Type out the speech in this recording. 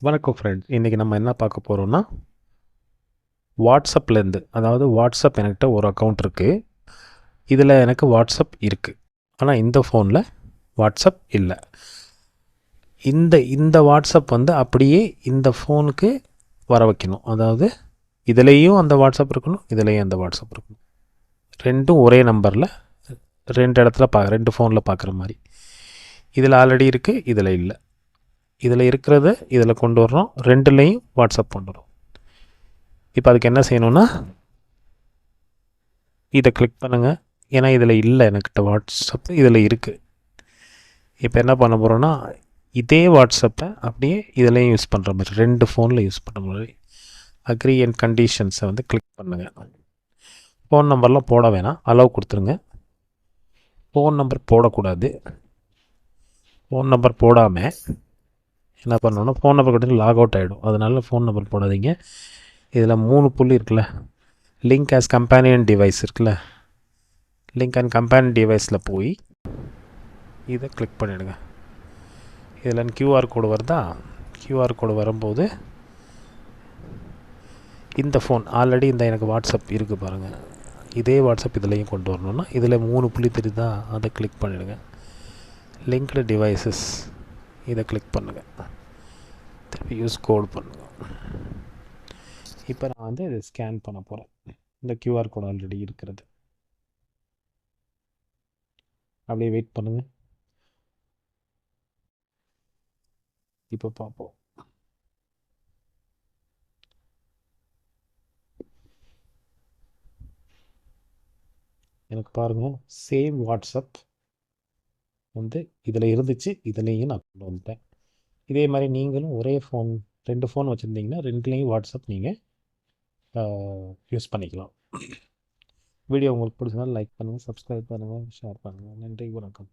வணக்கம் ஃப்ரெண்ட். இன்றைக்கி நம்ம என்ன பார்க்க போகிறோம்னா, வாட்ஸ்அப்லேருந்து, அதாவது வாட்ஸ்அப் என்கிட்ட ஒரு அக்கௌண்ட் இருக்குது. இதில் எனக்கு வாட்ஸ்அப் இருக்குது. ஆனால் இந்த ஃபோனில் வாட்ஸ்அப் இல்லை. இந்த வாட்ஸ்அப் அப்படியே இந்த ஃபோனுக்கு வர வைக்கணும். அதாவது இதுலேயும் அந்த வாட்ஸ்அப் இருக்கணும், இதுலேயும் அந்த வாட்ஸ்அப் இருக்கணும். ரெண்டும் ஒரே நம்பரில் ரெண்டு இடத்துல ரெண்டு ஃபோனில் பார்க்குற மாதிரி. இதில் ஆல்ரெடி இருக்குது, இதில் இல்லை. இதில் இருக்கிறத இதில் கொண்டு வர்றோம், ரெண்டுலேயும் வாட்ஸ்அப் கொண்டு வரோம். இப்போ அதுக்கு என்ன செய்யணும்னா, இதை கிளிக் பண்ணுங்கள். ஏன்னா இதில் இல்லை, எனக்கிட்ட வாட்ஸ்அப் இதில் இருக்குது. இப்போ என்ன பண்ண போகிறோன்னா, இதே வாட்ஸ்அப்பை அப்படியே இதிலையும் யூஸ் பண்ணுற மாதிரி, ரெண்டு ஃபோனில் யூஸ் பண்ணுற மாதிரி அக்ரி அண்ட் கண்டிஷன்ஸை கிளிக் பண்ணுங்கள். ஃபோன் நம்பர்லாம் போட வேணாம், அலோவ் கொடுத்துருங்க. ஃபோன் நம்பர் போடக்கூடாது. ஃபோன் நம்பர் போடாமல் என்ன பண்ணணுன்னா, ஃபோன் நம்பர் கொடுத்து லாக் அவுட் ஆகிடும். அதனால் ஃபோன் நம்பர் போடாதீங்க. இதில் 3 புள்ளி இருக்குல்ல, லிங்க் ஆஸ் கம்பேனியன் டிவைஸ் இருக்குல்ல, லிங்க் அண்ட் கம்பேனியன் டிவைஸில் போய் இதை கிளிக் பண்ணிவிடுங்க. இதில் கியூஆர் கோடு வருதா, கியூஆர் கோடு வரும்போது இந்த ஃபோன் ஆல்ரெடி இந்த எனக்கு வாட்ஸ்அப் இருக்குது பாருங்கள், இதே வாட்ஸ்அப் இதுலேயும் கொண்டு வரணுன்னா இதில் 3 புள்ளி தெரியுதா, அதை கிளிக் பண்ணிவிடுங்க. லிங்க்டு டிவைசஸ் இதை கிளிக் பண்ணுங்கள். திருப்பி யூஸ் கோட் பண்ணுங்கள். இப்போ நான் இதை ஸ்கேன் பண்ண போகிறேன். இந்த கியூஆர் கோட் ஆல்ரெடி இருக்கிறது. அப்படியே வெயிட் பண்ணுங்கள். இப்போ பார்ப்போம். எனக்கு பாருங்கள், சேவ் வாட்ஸ்அப் இதில் இருந்துச்சு, இதுலேயும் நான் கொண்டு வந்துட்டேன். இதே மாதிரி நீங்களும் ஒரே ஃபோன் 2 ஃபோன் வச்சுருந்தீங்கன்னா ரெண்டுலேயும் வாட்ஸ்அப் நீங்கள் யூஸ் பண்ணிக்கலாம். வீடியோ உங்களுக்கு பிடிச்சதுனால லைக் பண்ணுங்கள், சப்ஸ்கிரைப் பண்ணுங்கள், ஷேர் பண்ணுங்கள். நன்றி, வணக்கம்.